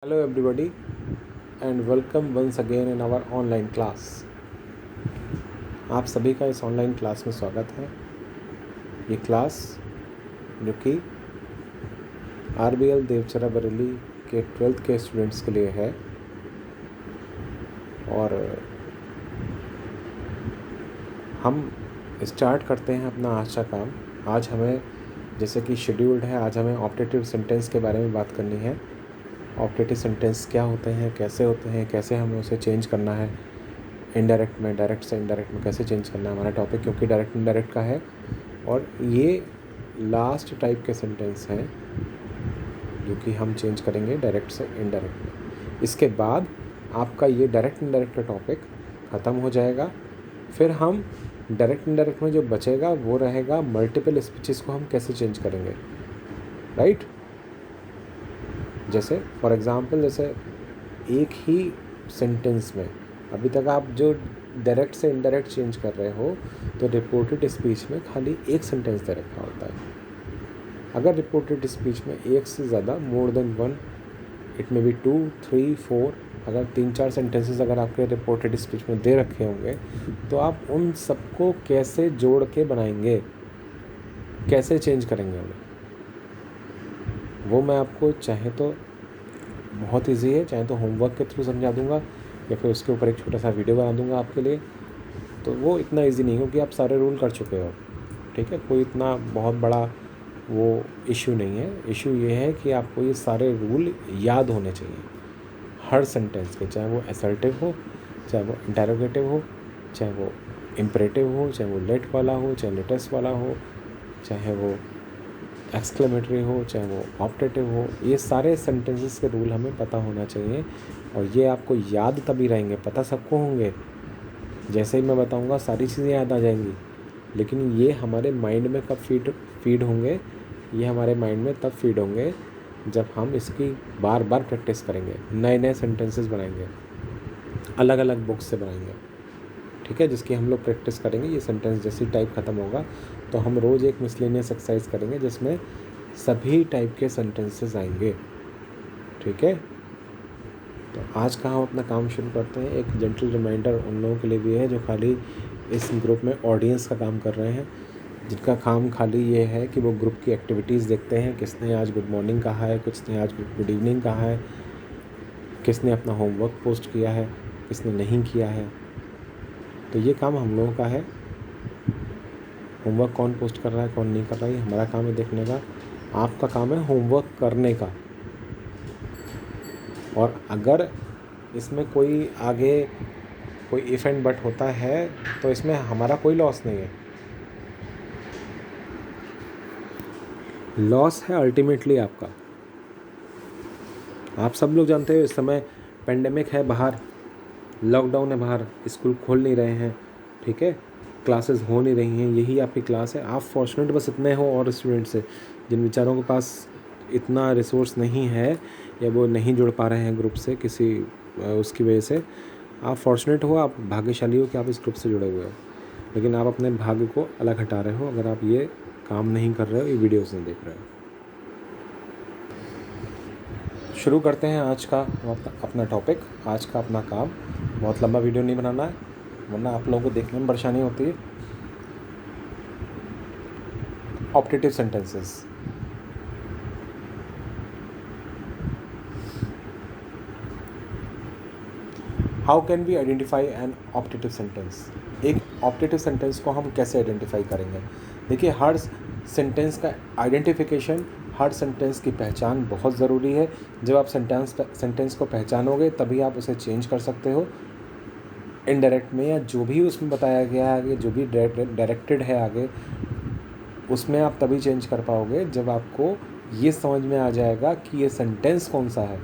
Hello everybody and welcome once again in our online class। आप सभी का इस ऑनलाइन क्लास में स्वागत है। ये क्लास जो कि RBL देवचरा बरेली के 12th के स्टूडेंट्स के लिए है और हम स्टार्ट करते हैं अपना आज का काम। आज हमें जैसे कि शेड्यूल्ड है, आज हमें ऑप्टेटिव सेंटेंस के बारे में बात करनी है। ऑप्टेटिव सेंटेंस क्या होते हैं, कैसे हमें उसे चेंज करना है, इनडायरेक्ट में, डायरेक्ट से इनडायरेक्ट में कैसे चेंज करना है हमारा टॉपिक, क्योंकि डायरेक्ट इनडायरेक्ट का है और ये लास्ट टाइप के सेंटेंस हैं जो कि हम चेंज करेंगे डायरेक्ट से इनडायरेक्ट में। इसके बाद आपका ये डायरेक्ट इनडायरेक्ट का टॉपिक ख़त्म हो जाएगा। फिर हम डायरेक्ट इनडायरेक्ट में जो बचेगा वो रहेगा मल्टीपल स्पीचेस को हम कैसे चेंज करेंगे, राइट। जैसे फॉर एग्ज़ाम्पल, जैसे एक ही सेंटेंस में अभी तक आप जो डायरेक्ट से इनडायरेक्ट चेंज कर रहे हो तो रिपोर्टेड स्पीच में खाली एक सेंटेंस दे रखा होता है। अगर रिपोर्टेड स्पीच में एक से ज़्यादा, more than one, it may be 2, 3, 4, अगर 3-4 सेंटेंसेस अगर आपके रिपोर्टेड स्पीच में दे रखे होंगे तो आप उन सबको कैसे जोड़ के बनाएंगे, कैसे चेंज करेंगे उन्हें, वो मैं आपको चाहे तो बहुत इजी है, चाहे तो होमवर्क के थ्रू समझा दूंगा या फिर उसके ऊपर एक छोटा सा वीडियो बना दूंगा आपके लिए। तो वो इतना इजी नहीं, क्योंकि आप सारे रूल कर चुके हो, ठीक है। कोई इतना बहुत बड़ा वो इशू नहीं है। इशू ये है कि आपको ये सारे रूल याद होने चाहिए हर सेंटेंस के, चाहे वो असर्टिव हो, चाहे वो इंटरोगेटिव हो, चाहे वो इम्परेटिव हो, चाहे वो लेट वाला हो, चाहे लेटेस्ट वाला हो, चाहे वो एक्सक्लेमेटरी हो, चाहे वो ऑप्टेटिव हो। ये सारे सेंटेंसेस के रूल हमें पता होना चाहिए और ये आपको याद तभी रहेंगे, पता सबको होंगे। जैसे ही मैं बताऊंगा सारी चीज़ें याद आ जाएंगी, लेकिन ये हमारे माइंड में कब फीड होंगे, ये हमारे माइंड में तब फीड होंगे जब हम इसकी बार बार प्रैक्टिस करेंगे, नए नए सेंटेंसेस बनाएंगे, अलग अलग बुक्स से बनाएंगे, ठीक है, जिसकी हम लोग प्रैक्टिस करेंगे। ये सेंटेंस जैसी टाइप ख़त्म होगा तो हम रोज़ एक मिसलेनियस एक्सरसाइज करेंगे जिसमें सभी टाइप के सेंटेंसेस आएंगे, ठीक है। तो आज का हम अपना काम शुरू करते हैं। एक जेंटल रिमाइंडर उन लोगों के लिए भी है जो खाली इस ग्रुप में ऑडियंस का काम कर रहे हैं, जिनका काम खाली ये है कि वो ग्रुप की एक्टिविटीज़ देखते हैं, किसने आज गुड मॉर्निंग कहा है, किसने आज गुड इवनिंग कहा है, किसने अपना होमवर्क पोस्ट किया है, किसने नहीं किया है। तो ये काम हम लोगों का है। होमवर्क कौन पोस्ट कर रहा है, कौन नहीं कर रहा है, ये हमारा काम है देखने का। आपका काम है होमवर्क करने का। और अगर इसमें कोई आगे कोई इफ एंड बट होता है तो इसमें हमारा कोई लॉस नहीं है। लॉस है अल्टीमेटली आपका। आप सब लोग जानते हो इस समय पेंडेमिक है, बाहर लॉकडाउन है, बाहर स्कूल खोल नहीं रहे हैं, ठीक है, क्लासेस हो नहीं रही हैं, यही आपकी क्लास है। आप फॉर्चुनेट बस इतने हो और स्टूडेंट से जिन बेचारों के पास इतना रिसोर्स नहीं है या वो नहीं जुड़ पा रहे हैं ग्रुप से किसी उसकी वजह से, आप फॉर्चुनेट हो, आप भाग्यशाली हो कि आप इस ग्रुप से जुड़े हुए हो। लेकिन आप अपने भाग्य को अलग हटा रहे हो अगर आप ये काम नहीं कर रहे हो, ये वीडियोस नहीं देख रहे हो। शुरू करते हैं आज का अपना टॉपिक, आज का अपना काम। बहुत लंबा वीडियो नहीं बनाना है वरना आप लोगों को देखने में परेशानी होती है। Optative sentences. How can we identify an optative sentence. एक ऑप्टेटिव सेंटेंस को हम कैसे आइडेंटिफाई करेंगे। देखिए, हर सेंटेंस का आइडेंटिफिकेशन, हर सेंटेंस की पहचान बहुत ज़रूरी है। जब आप सेंटेंस को पहचानोगे तभी आप उसे चेंज कर सकते हो इनडायरेक्ट में, या जो भी उसमें बताया गया है आगे, जो भी डायरेक्टेड है आगे, उसमें आप तभी चेंज कर पाओगे जब आपको ये समझ में आ जाएगा कि ये सेंटेंस कौन सा है।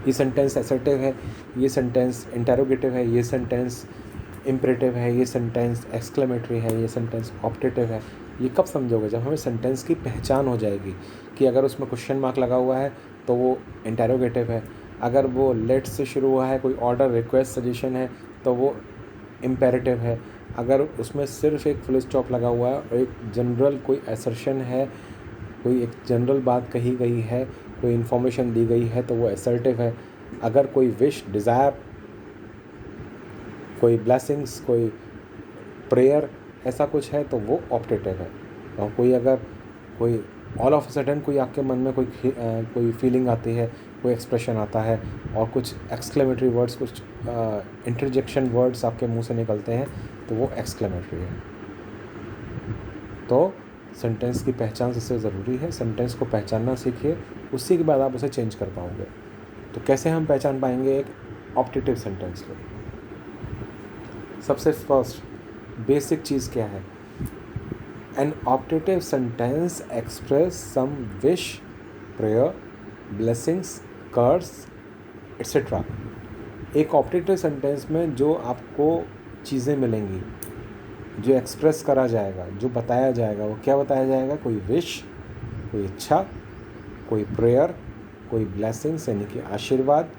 ये सेंटेंस असर्टिव है, ये सेंटेंस इंटरोगेटिव है, ये सेंटेंस इम्परेटिव है, ये सेंटेंस एक्सक्लेमेटरी है, ये सेंटेंस ऑप्टेटिव है। ये कब समझोगे, जब हमें सेंटेंस की पहचान हो जाएगी कि अगर उसमें क्वेश्चन मार्क लगा हुआ है तो वो इंटरोगेटिव है, अगर वो लेट से शुरू हुआ है, कोई ऑर्डर, रिक्वेस्ट, सजेशन है तो वो इम्पेरेटिव है, अगर उसमें सिर्फ एक फुल स्टॉप लगा हुआ है और एक जनरल कोई असर्शन है, कोई एक जनरल बात कही गई है, कोई इन्फॉर्मेशन दी गई है तो वो असर्टिव है। अगर कोई विश, डिज़ायर, कोई ब्लेसिंग्स, कोई प्रेयर, ऐसा कुछ है तो वो ऑप्टेटिव है। और कोई अगर कोई ऑल ऑफ सडन कोई आपके मन में कोई फीलिंग आती है, कोई एक्सप्रेशन आता है और कुछ एक्सक्लेमेटरी वर्ड्स, कुछ इंटरजेक्शन वर्ड्स आपके मुंह से निकलते हैं तो वो एक्सक्लेमेटरी है। तो सेंटेंस की पहचान सबसे ज़रूरी है। सेंटेंस को पहचानना सीखिए, उसी के बाद आप उसे चेंज कर पाओगे। तो कैसे हम पहचान पाएंगे एक ऑप्टेटिव सेंटेंस को? सबसे फर्स्ट बेसिक चीज़ क्या है? An optative sentence express some wish, prayer, blessings, curse etcetera. एक ऑप्टेटिव सेंटेंस में जो आपको चीज़ें मिलेंगी, जो एक्सप्रेस करा जाएगा, जो बताया जाएगा, वो क्या बताया जाएगा? कोई विश, कोई इच्छा, कोई प्रेयर, कोई ब्लेसिंग्स यानी कि आशीर्वाद,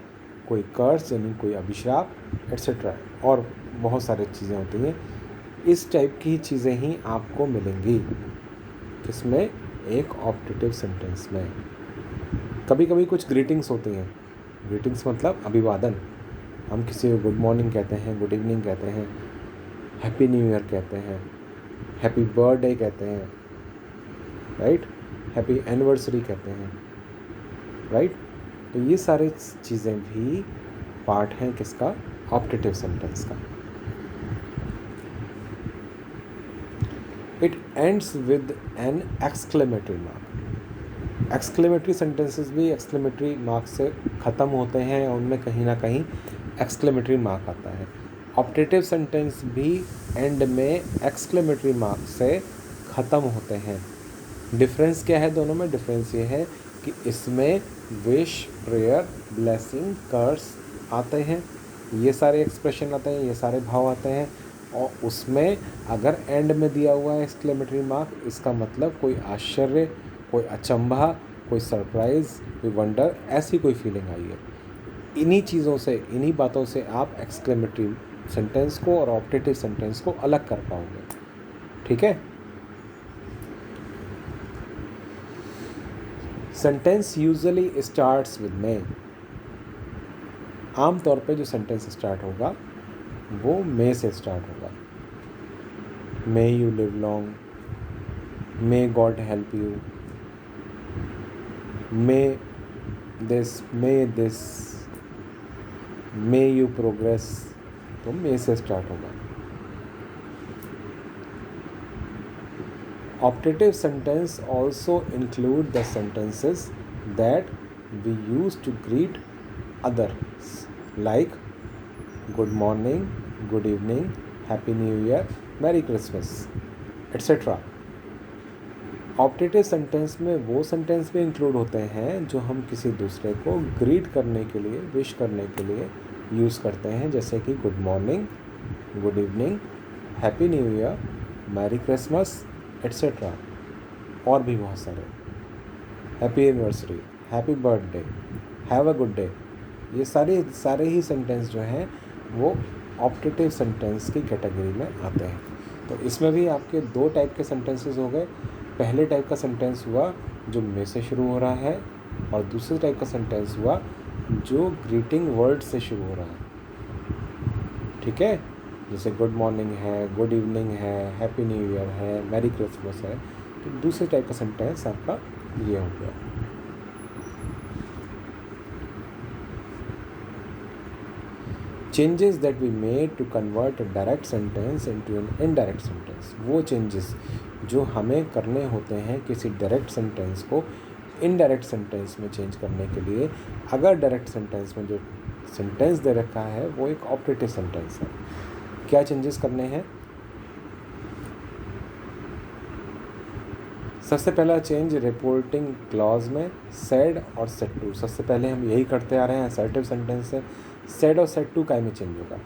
कोई कर्स यानी कोई अभिशाप एट्सेट्रा, और बहुत सारी चीज़ें होती हैं। इस टाइप की चीज़ें ही आपको मिलेंगी किसमें? एक ऑप्टेटिव सेंटेंस में। कभी कभी कुछ ग्रीटिंग्स होती हैं। ग्रीटिंग्स मतलब अभिवादन। हम किसी को गुड मॉर्निंग कहते हैं, गुड इवनिंग कहते हैं, हैप्पी न्यू ईयर कहते हैं, हैप्पी बर्थडे कहते हैं, राइट, हैप्पी एनिवर्सरी कहते हैं, राइट। तो ये सारी चीज़ें भी पार्ट हैं किसका? ऑप्टेटिव सेंटेंस का। It ends with an exclamatory mark. Exclamatory sentences भी एक्सक्लेमेटरी मार्क से ख़त्म होते हैं और उनमें कहीं ना कहीं एक्सक्लेमेटरी मार्क आता है। ऑप्टेटिव सेंटेंस भी एंड में एक्सक्लेमेटरी मार्क से ख़त्म होते हैं। डिफरेंस क्या है दोनों में? डिफरेंस ये है कि इसमें विश, प्रेयर, ब्लेसिंग, कर्स आते हैं, ये सारे एक्सप्रेशन आते हैं, ये सारे भाव आते हैं। और उसमें अगर एंड में दिया हुआ है एक्सक्लेमेटरी मार्क, इसका मतलब कोई आश्चर्य, कोई अचंभा, कोई सरप्राइज़, कोई वंडर, ऐसी कोई फीलिंग आई है। इन्हीं चीज़ों से, इन्हीं बातों से आप एक्सक्लेमेटरी सेंटेंस को और ऑप्टेटिव सेंटेंस को अलग कर पाओगे। ठीक है? Sentence usually starts with may. आम तौर पे जो सेंटेंस स्टार्ट होगा वो मे से स्टार्ट होगा। May you live long, may God help you, may this, may you progress. तो मे से स्टार्ट होगा। Optative sentence also include the sentences that we use to greet others, like good morning, good evening, happy new year, merry Christmas etcetera. Optative sentence में वो sentence भी include होते हैं जो हम किसी दूसरे को ग्रीट करने के लिए, विश करने के लिए यूज़ करते हैं, जैसे कि good morning, good evening, happy new year, merry Christmas etcetera, और भी बहुत सारे, happy anniversary, happy birthday, have a good day. ये सारे ही सेंटेंस जो हैं वो ऑप्टेटिव सेंटेंस की कैटेगरी में आते हैं। तो इसमें भी आपके दो टाइप के सेंटेंसेस हो गए। पहले टाइप का सेंटेंस हुआ जो मे से शुरू हो रहा है, और दूसरे टाइप का सेंटेंस हुआ जो ग्रीटिंग वर्ड से शुरू हो रहा है। ठीक है? जैसे गुड मॉर्निंग है, गुड इवनिंग है, हैप्पी न्यू ईयर है, मैरी क्रिसमस है। तो दूसरे टाइप का सेंटेंस आपका ये हो गया। Changes that we made to convert a direct sentence into an indirect sentence. वो चेंजेस जो हमें करने होते हैं किसी डायरेक्ट सेंटेंस को इनडायरेक्ट सेंटेंस में चेंज करने के लिए, अगर डायरेक्ट सेंटेंस में जो सेंटेंस दे रखा है वो एक ऑप्टेटिव सेंटेंस है। क्या चेंजेस करने हैं? सबसे पहला चेंज रिपोर्टिंग क्लॉज में सेड और सेड टू। सबसे पहले हम यही करते आ रहे हैं असर्टिव सेंटेंस से। सेड और सेड टू काय में चेंज होगा?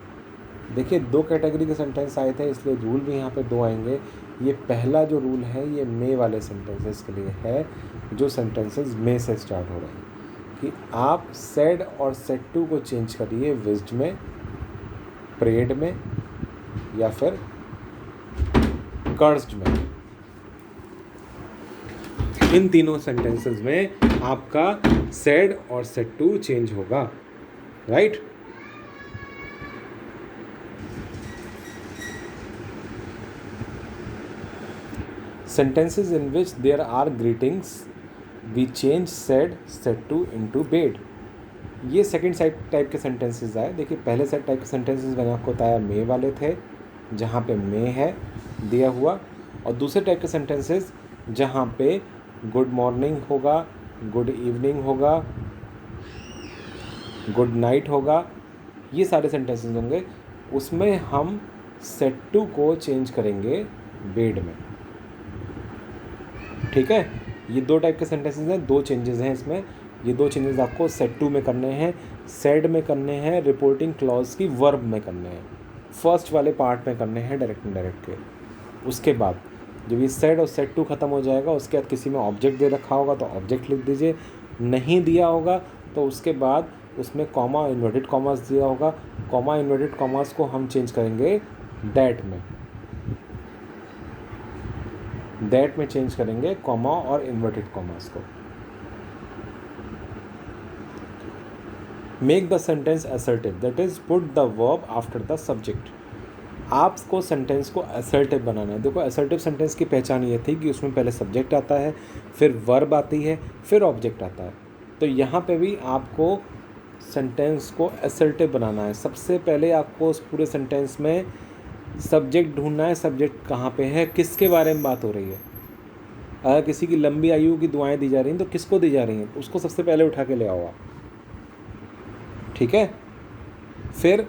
देखिए, दो कैटेगरी के सेंटेंस आए थे, इसलिए रूल भी यहाँ पे दो आएंगे। ये पहला जो रूल है ये मे वाले सेंटेंसेस के लिए है, जो सेंटेंसेस मे से स्टार्ट हो रहे हैं, कि आप सेड और सेड टू को चेंज करिए विज्ड में, प्रेड में, या फिर कर्स्ड में। इन तीनों सेंटेंसेस में आपका सेड और सेड टू चेंज होगा, right? Sentences in which there are greetings, we change said to into bade. ये सेकंड टाइप के सेंटेंसेस आए। देखिए, पहले सेट टाइप के सेंटेंसेस मैंने आपको बताया मे वाले थे, जहाँ पे मे है दिया हुआ, और दूसरे टाइप के सेंटेंसेस जहाँ पे गुड मॉर्निंग होगा, गुड इवनिंग होगा, गुड नाइट होगा, ये सारे सेंटेंसेस होंगे। उसमें हम सेट टू को चेंज करेंगे बेड में, ठीक है? ये दो टाइप के सेंटेंसेस हैं, दो चेंजेस हैं इसमें। ये दो चेंजेस आपको सेट टू में करने हैं, सेड में करने हैं, रिपोर्टिंग क्लॉज की वर्ब में करने हैं, फर्स्ट वाले पार्ट में करने हैं डायरेक्ट इनडायरेक्ट के। उसके बाद जब ये सेड और सेट टू ख़त्म हो जाएगा, उसके बाद किसी में ऑब्जेक्ट दे रखा होगा तो ऑब्जेक्ट लिख दीजिए, नहीं दिया होगा तो उसके बाद उसमें कॉमा इन्वर्टेड कॉमास दिया होगा, कॉमा इन्वर्टेड कॉमास को हम चेंज करेंगे दैट में, दैट में चेंज करेंगे कॉमा और इन्वर्टेड कॉमास को। Make the sentence assertive, that is put the verb after the subject. आपको सेंटेंस को असर्टिव बनाना है। देखो, असर्टिव सेंटेंस की पहचान ये थी कि उसमें पहले सब्जेक्ट आता है, फिर वर्ब आती है, फिर ऑब्जेक्ट आता है। तो यहाँ पे भी आपको सेंटेंस को असर्टिव बनाना है। सबसे पहले आपको उस पूरे सेंटेंस में सब्जेक्ट ढूंढना है। सब्जेक्ट कहाँ पे है, किसके बारे में बात हो रही है। अगर किसी की लंबी आयु की दुआएं दी जा रही हैं तो किसको दी जा रही हैं, उसको सबसे पहले उठा के ले आओ आप, ठीक है? फिर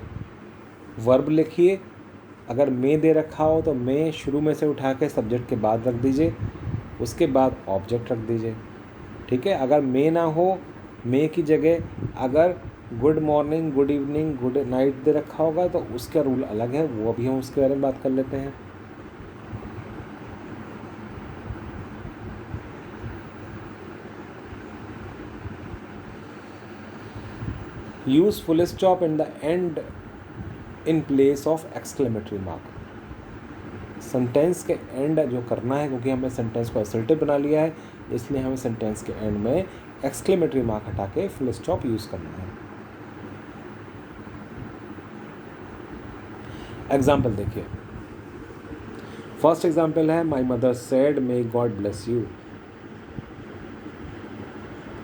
वर्ब लिखिए। अगर मे दे रखा हो तो मे शुरू में से उठा के सब्जेक्ट के बाद रख दीजिए, उसके बाद ऑब्जेक्ट रख दीजिए, ठीक है? अगर मे ना हो, मे की जगह अगर good morning, good evening, good night they रखा होगा तो उसका रूल अलग है, वो अभी हम उसके बारे में बात कर लेते हैं। Use full stop in the and in place of exclamatory mark. Sentence के एंड जो करना है, क्योंकि हमने सेंटेंस को असर्टिव बना लिया है, इसलिए हमें सेंटेंस के एंड में एक्सक्लेमेटरी मार्क हटा के फुल स्टॉप यूज़ करना है। एग्जाम्पल देखिए, फर्स्ट एग्जाम्पल है my mother said may God bless you.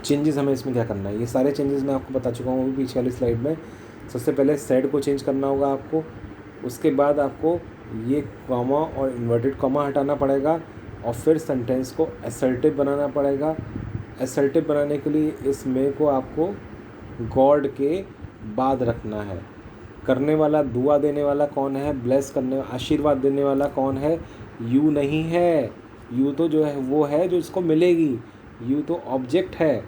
Changes हमें इसमें क्या करना है, ये सारे चेंजेस मैं आपको बता चुका हूँ अभी पीछे वाली स्लाइड में। सबसे पहले सेड को चेंज करना होगा आपको, उसके बाद आपको ये कॉमा और इन्वर्टेड कॉमा हटाना पड़ेगा, और फिर सेंटेंस को असर्टिव बनाना पड़ेगा। असर्टिव बनाने के लिए इस मे को आपको गॉड के बाद रखना है। करने वाला, दुआ देने वाला कौन है, ब्लेस करने, आशीर्वाद देने वाला कौन है, यू नहीं है। यू तो जो है वो है जो इसको मिलेगी, यू तो ऑब्जेक्ट है।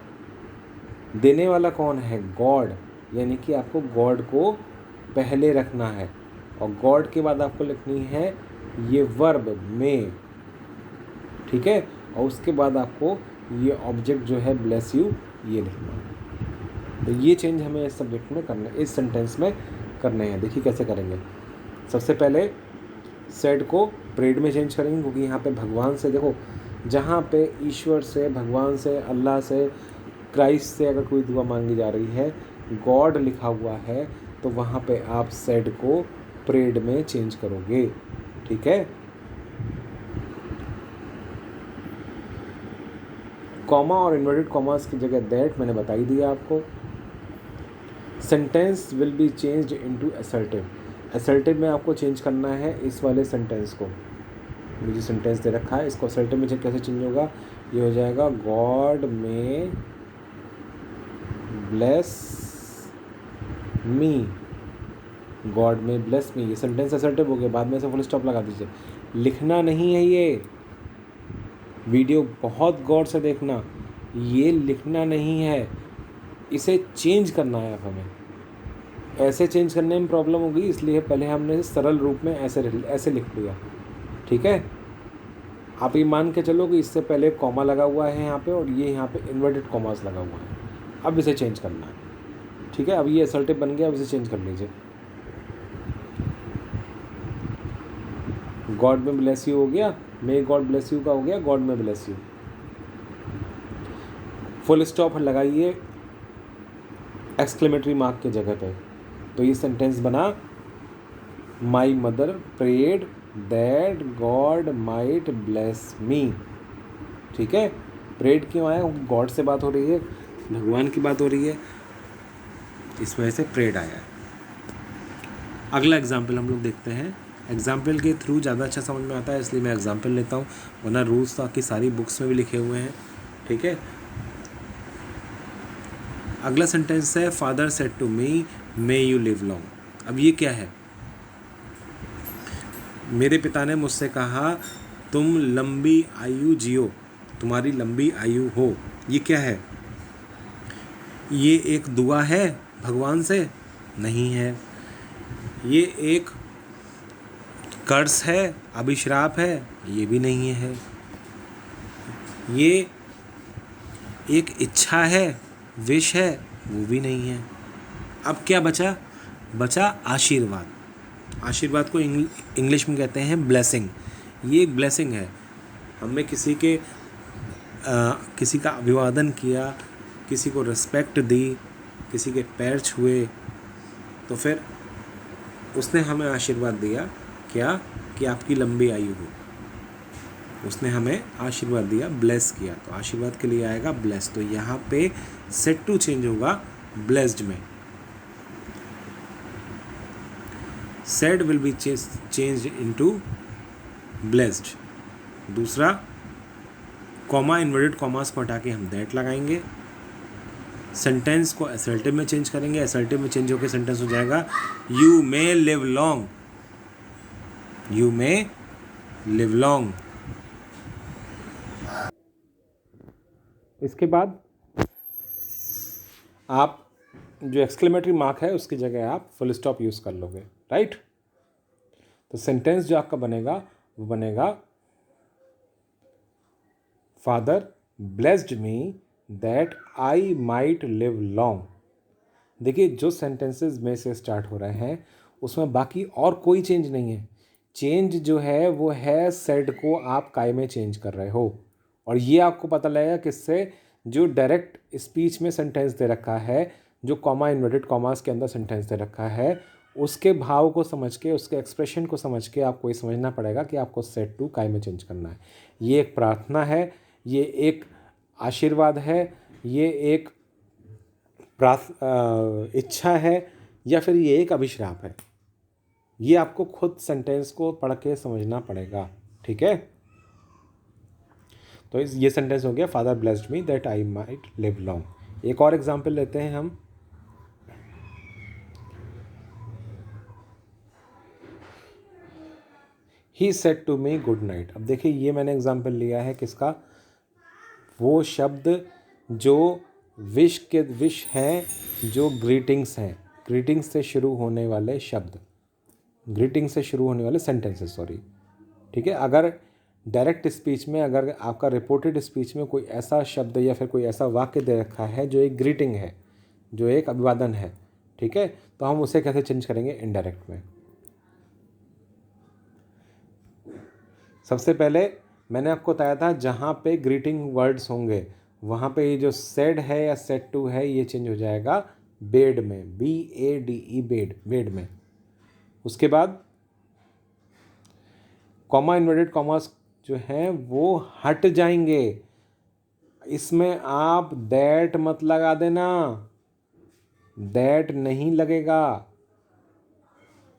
देने वाला कौन है, गॉड, यानी कि आपको गॉड को पहले रखना है, और गॉड के बाद आपको लिखनी है ये वर्ब में, ठीक है? और उसके बाद आपको ये ऑब्जेक्ट जो है ब्लेस यू, ये लिखना है। तो ये चेंज हमें इस सब्जेक्ट में करना है, इस सेंटेंस में करने हैं। देखिए कैसे करेंगे। सबसे पहले सेड को प्रेड में चेंज करेंगे, क्योंकि यहाँ पे भगवान से, देखो जहाँ पे ईश्वर से, भगवान से, अल्लाह से, क्राइस्ट से अगर कोई दुआ मांगी जा रही है, गॉड लिखा हुआ है, तो वहाँ पे आप सेड को प्रेड में चेंज करोगे, ठीक है? कॉमा और इन्वर्टेड कॉमास की जगह दैट मैंने बता ही दिया आपको। Sentence will be changed into assertive. Assertive में आपको चेंज करना है इस वाले सेंटेंस को, मुझे सेंटेंस दे रखा है, इसको असर्टिव में कैसे चेंज होगा, ये हो जाएगा God may bless me, God may bless me. ये सेंटेंस असर्टिव हो गया, बाद में से फुल स्टॉप लगा दीजिए। लिखना नहीं है, ये वीडियो बहुत गौर से देखना, ये लिखना नहीं है, इसे चेंज करना है। अब हमें ऐसे चेंज करने में प्रॉब्लम होगी, इसलिए पहले हमने सरल रूप में ऐसे लिख लिया, ठीक है? आप ये मान के चलो कि इससे पहले कॉमा लगा हुआ है यहाँ पे, और ये यहाँ पे इन्वर्टेड कॉमास लगा हुआ है। अब इसे चेंज करना है, ठीक है? अब ये असर्टिव बन गया, अब इसे चेंज कर लीजिए। गॉड में ब्लेस यू हो गया, मे गॉड ब्लेस यू का हो गया God may bless you. Full stop लगाइए एक्सक्लेमेटरी मार्क के जगह पे, तो ये सेंटेंस बना my mother prayed that God might bless me. ठीक है, प्रेड क्यों आया? गॉड से बात हो रही है, भगवान की बात हो रही है, इस वजह से प्रेड आया है। अगला एग्जाम्पल हम लोग देखते हैं। एग्जाम्पल के थ्रू ज़्यादा अच्छा समझ में आता है, इसलिए मैं एग्जाम्पल लेता हूँ, वरना रूल्स तो आपकी सारी बुक्स में भी लिखे हुए हैं। ठीक है, अगला सेंटेंस है father said to me may you live long. अब ये क्या है? मेरे पिता ने मुझसे कहा तुम लंबी आयु जियो, तुम्हारी लंबी आयु हो। ये क्या है? ये एक दुआ है भगवान से? नहीं है। ये एक कर्ज है, अभिश्राप है? ये भी नहीं है। ये एक इच्छा है, विश है? वो भी नहीं है। अब क्या बचा? बचा आशीर्वाद। आशीर्वाद को इंग्लिश में कहते हैं ब्लेसिंग। ये एक ब्लेसिंग है। हमने किसी का अभिवादन किया, किसी को रिस्पेक्ट दी, किसी के पैर छुए, तो फिर उसने हमें आशीर्वाद दिया क्या? कि आपकी लंबी आयु हो। उसने हमें आशीर्वाद दिया, ब्लेस किया, तो आशीर्वाद के लिए आएगा ब्लेस। तो यहाँ पे सेट टू चेंज होगा ब्लेस्ड में। Said will be change into blessed. दूसरा, कॉमा इन्वर्टेड कॉमास को हटा के हम दैट लगाएंगे। सेंटेंस को असर्टिव में चेंज करेंगे, असर्टिव में चेंज होकर सेंटेंस हो जाएगा you may live long, you may live long. इसके बाद आप जो एक्सक्लेमेटरी मार्क है उसकी जगह आप फुल स्टॉप यूज़ कर लोगे, राइट। तो सेंटेंस जो आपका बनेगा वो बनेगा father blessed me that I might live long. देखिए, जो सेंटेंसेस में से स्टार्ट हो रहे हैं उसमें बाकी और कोई चेंज नहीं है। चेंज जो है वो है सेड को आप काय में चेंज कर रहे हो। और ये आपको पता लगेगा किससे? जो डायरेक्ट स्पीच में सेंटेंस दे रखा है, जो कॉमा इन्वर्टेड कॉमास के अंदर सेंटेंस दे रखा है, उसके भाव को समझ के, उसके एक्सप्रेशन को समझ के आपको ये समझना पड़ेगा कि आपको सेड टू काय में चेंज करना है। ये एक प्रार्थना है, ये एक आशीर्वाद है, ये एक इच्छा है, या फिर ये एक अभिश्राप है। ये आपको खुद सेंटेंस को पढ़ के समझना पड़ेगा। ठीक है, तो ये सेंटेंस हो गया father blessed me that I might live long. एक और एग्जांपल लेते हैं हम। He said to me good night. अब देखिए, ये मैंने एग्जांपल लिया है किसका? वो शब्द जो विश हैं, जो ग्रीटिंग्स हैं, ग्रीटिंग्स से शुरू होने वाले शब्द, ग्रीटिंग से शुरू होने वाले सेंटेंसेस, सॉरी। ठीक है, अगर डायरेक्ट स्पीच में, अगर आपका रिपोर्टेड स्पीच में कोई ऐसा शब्द या फिर कोई ऐसा वाक्य दे रखा है जो एक ग्रीटिंग है, जो एक अभिवादन है, ठीक है, तो हम उसे कैसे चेंज करेंगे? इनडायरेक्ट में। सबसे पहले मैंने आपको बताया था जहाँ पे ग्रीटिंग वर्ड्स होंगे वहाँ पे ये जो सेड है या सेड टू है ये चेंज हो जाएगा बेड में, BADE, बेड, बेड में। उसके बाद कॉमा इन्वर्टेड कॉमास जो हैं वो हट जाएंगे। इसमें आप दैट मत लगा देना, दैट नहीं लगेगा।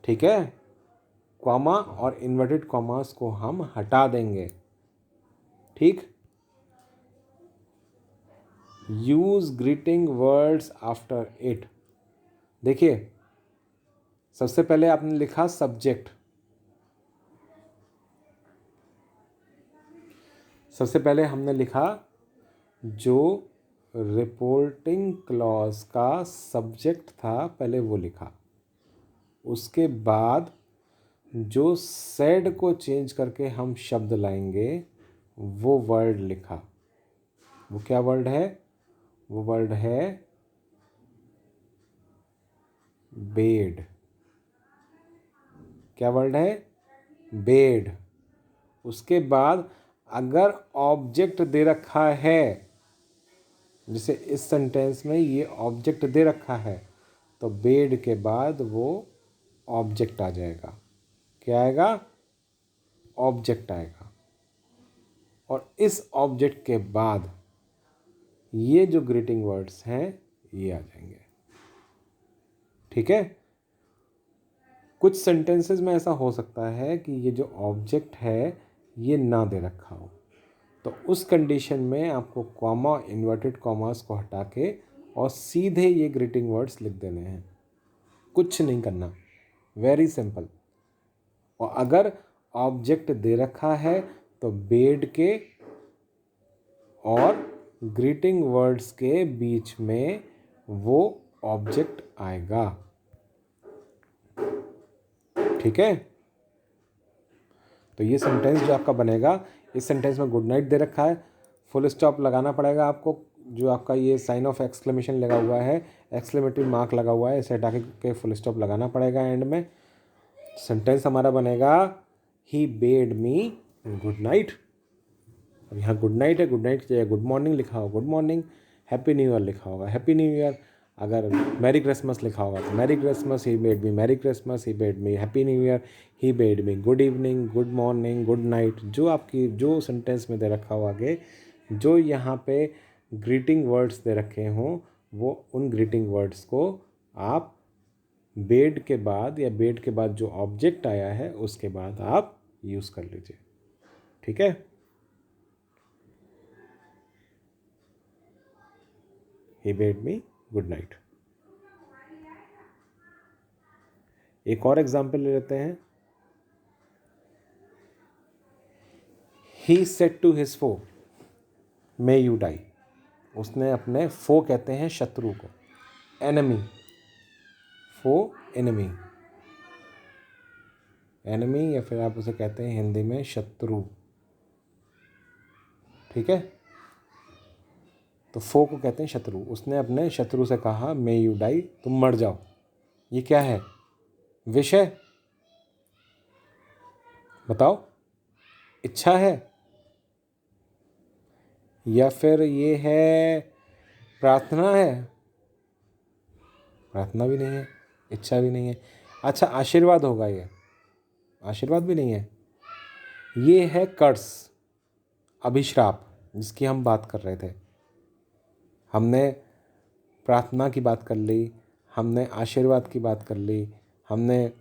ठीक है, कॉमा और इन्वर्टेड कॉमास को हम हटा देंगे। ठीक, use greeting words after it. देखिए, सबसे पहले आपने लिखा सब्जेक्ट, सबसे पहले हमने लिखा जो रिपोर्टिंग क्लॉज का सब्जेक्ट था, पहले वो लिखा। उसके बाद जो सेड को चेंज करके हम शब्द लाएंगे वो वर्ड लिखा। वो क्या वर्ड है? वो वर्ड है बेड। क्या वर्ड है? बेड। उसके बाद अगर ऑब्जेक्ट दे रखा है जैसे इस सेंटेंस में ये ऑब्जेक्ट दे रखा है, तो बेड के बाद वो ऑब्जेक्ट आ जाएगा। क्या आएगा? ऑब्जेक्ट आएगा। और इस ऑब्जेक्ट के बाद ये जो ग्रीटिंग वर्ड्स हैं ये आ जाएंगे। ठीक है। कुछ सेंटेंसेस में ऐसा हो सकता है कि ये जो ऑब्जेक्ट है ये ना दे रखा हो, तो उस कंडीशन में आपको कॉमा, इन्वर्टेड कॉमास को हटा के और सीधे ये ग्रीटिंग वर्ड्स लिख देने हैं। कुछ नहीं करना, वेरी सिंपल। और अगर ऑब्जेक्ट दे रखा है तो बेड के और ग्रीटिंग वर्ड्स के बीच में वो ऑब्जेक्ट आएगा। ठीक है। तो ये सेंटेंस जो आपका बनेगा, इस सेंटेंस में गुड नाइट दे रखा है, फुल स्टॉप लगाना पड़ेगा आपको। जो आपका ये साइन ऑफ एक्सक्लेमेशन लगा हुआ है, एक्सक्लेमेटरी मार्क लगा हुआ है, इसे हटा के फुल स्टॉप लगाना पड़ेगा एंड में। सेंटेंस हमारा बनेगा he bade me good night. अब यहाँ गुड नाइट है, गुड नाइट की जगह गुड मॉर्निंग लिखा होगा good morning, happy new year लिखा होगा हैप्पी न्यू ईयर, अगर मैरी क्रिसमस लिखा होगा तो merry Christmas, he bade me merry Christmas, he bade me happy new year, he bade me good evening, good morning, good night. जो आपकी जो sentence में दे रखा हो आगे, जो यहाँ पे ग्रीटिंग वर्ड्स दे रखे हों, वो उन ग्रीटिंग वर्ड्स को आप बेड के बाद या बेड के बाद जो ऑब्जेक्ट आया है उसके बाद आप यूज़ कर लीजिए। ठीक है। He bade me good night. एक और एग्जाम्पल ले लेते हैं। He said to his foe may you die. उसने अपने फो कहते हैं शत्रु को, एनिमी, फो एनिमी, एनिमी या फिर आप उसे कहते हैं हिंदी में शत्रु। ठीक है। तो फो को कहते हैं शत्रु। उसने अपने शत्रु से कहा मे यू डाई, तुम मर जाओ। ये क्या है? विषय, बताओ, इच्छा है या फिर ये है प्रार्थना है? प्रार्थना भी नहीं है, इच्छा भी नहीं है। अच्छा, आशीर्वाद होगा ये? आशीर्वाद भी नहीं है। ये है कर्स, अभिश्राप, जिसकी हम बात कर रहे थे। हमने प्रार्थना की बात कर ली, हमने आशीर्वाद की बात कर ली, हमने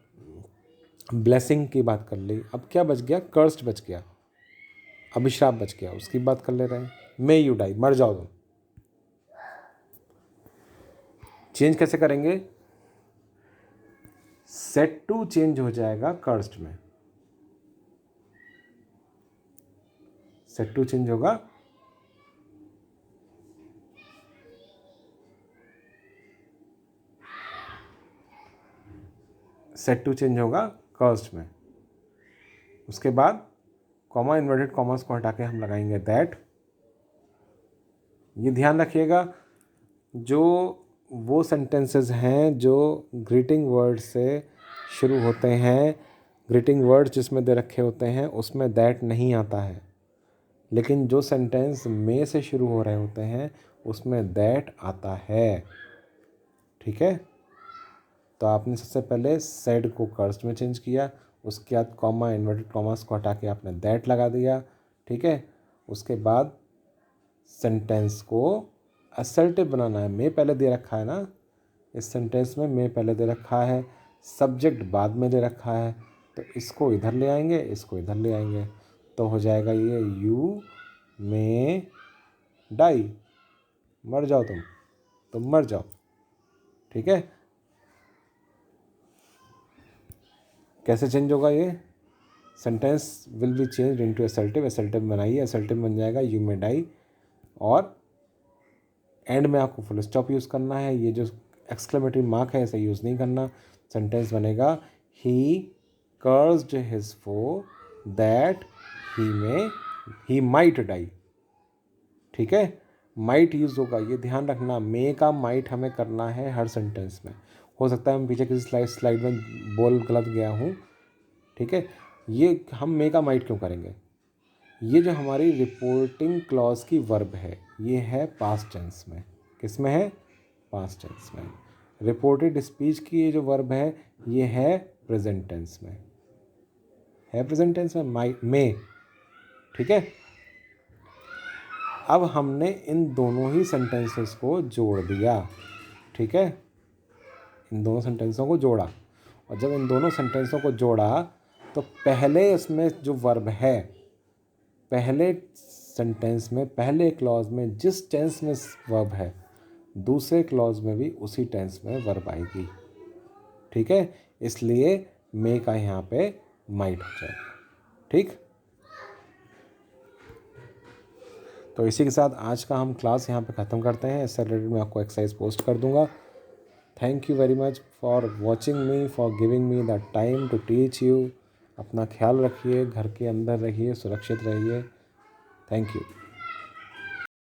ब्लेसिंग की बात कर ली। अब क्या बच गया? कर्स्ड बच गया, अभिश्राप बच गया, उसकी बात कर ले रहे हैं। मे यू डाई, मर जाओ तुम। चेंज कैसे करेंगे? सेट टू चेंज हो जाएगा कर्स्ड में, सेट टू चेंज होगा सेट टू चेंज होगा कर्स्ड में। उसके बाद कॉमा, इन्वर्टेड कॉमास को हटा के हम लगाएंगे दैट। ये ध्यान रखिएगा, जो वो सेंटेंसेस हैं जो ग्रीटिंग वर्ड से शुरू होते हैं, ग्रीटिंग वर्ड जिसमें दे रखे होते हैं उसमें दैट नहीं आता है, लेकिन जो सेंटेंस में से शुरू हो रहे होते हैं उसमें दैट आता है। ठीक है। तो आपने सबसे पहले सेड को कर्स्ड में चेंज किया, उसके बाद कॉमा, इन्वर्टेड कॉमास को हटा के आपने दैट लगा दिया। ठीक है। उसके बाद सेंटेंस को असर्टिव बनाना है। मे पहले दे रखा है ना, इस सेंटेंस में मे पहले दे रखा है, सब्जेक्ट बाद में दे रखा है, तो इसको इधर ले आएंगे, इसको इधर ले आएंगे, तो हो जाएगा ये यू मे डाई, मर जाओ तुम मर जाओ। ठीक है। कैसे चेंज होगा ये? Sentence will be change into assertive, assertive बनाइए, असर्टिव बन जाएगा यू मे डाई, और एंड में आपको फुल स्टॉप यूज़ करना है। ये जो एक्सक्लेमेटरी मार्क है इसे यूज़ नहीं करना। सेंटेंस बनेगा he cursed his foe that he might die. ठीक है। माइट यूज़ होगा, ये ध्यान रखना। मे का माइट हमें करना है हर सेंटेंस में। हो सकता है मैं पीछे किसी स्लाइड में बोल गलत गया हूँ। ठीक है। ये हम मे का माइट क्यों करेंगे? ये जो हमारी रिपोर्टिंग क्लॉज की वर्ब है ये है पास्ट टेंस में। किस में है? पास्ट टेंस में। रिपोर्टेड स्पीच की ये जो वर्ब है ये है प्रेजेंट टेंस में, है प्रेजेंट टेंस में में। ठीक है, अब हमने इन दोनों ही सेंटेंसेस को जोड़ दिया। ठीक है, इन दोनों सेंटेंसों को जोड़ा, और जब इन दोनों सेंटेंसों को जोड़ा तो पहले इसमें जो वर्ब है, पहले सेंटेंस में पहले क्लॉज में जिस टेंस में वर्ब है दूसरे क्लॉज में भी उसी टेंस में वर्ब आएगी। ठीक है, इसलिए मे का यहाँ पे माइट हो जाएगा। ठीक, तो इसी के साथ आज का हम क्लास यहाँ पे ख़त्म करते हैं। इससे रिलेटेड मैं आपको एक्सरसाइज पोस्ट कर दूँगा। Thank you very much for watching me, for giving me the time to teach you. अपना ख्याल रखिए, घर के अंदर रहिए, सुरक्षित रहिए। Thank you.